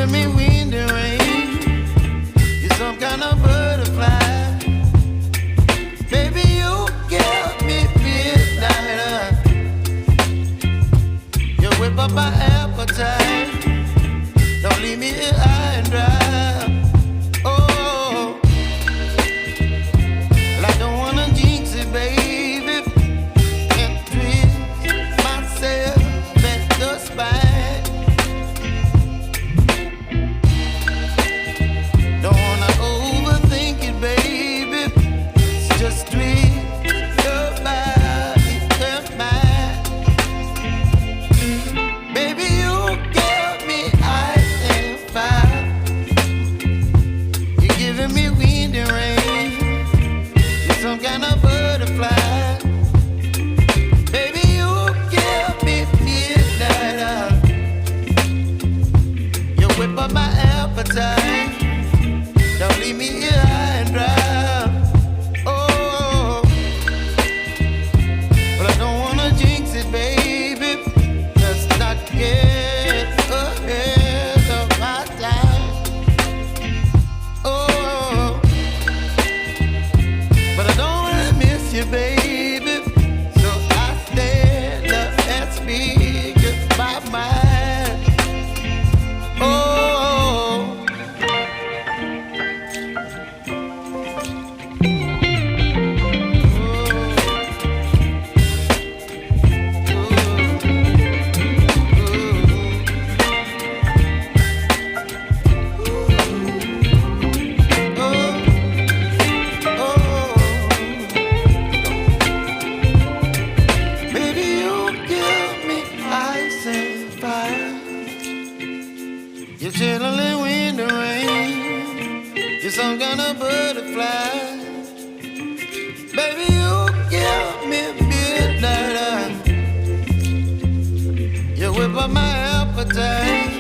giving me wind and rain. You're some kind of butterfly. Baby, you give me midnight. You whip up my appetite. Don't leave me here high and dry. Oh, well, I don't wanna jinx it, baby, and twist myself at the spine. Don't wanna overthink it, baby. It's just twist your body and mine. Baby, you give me ice and fire. You're giving me wind and rain. You're some kind of butterfly. Baby, you give me midnight. You whip up my appetite. Don't leave me here high and dry. Oh, but I don't wanna jinx it, baby. Let's not get ahead of my time. Oh, but I don't wanna miss you, baby. So I stand up and speak my mind. Oh. Baby, you give me ice and fire. You're chilling wind and rain. You're some kind of butterfly. Baby, you give me midnight. You whip up my appetite.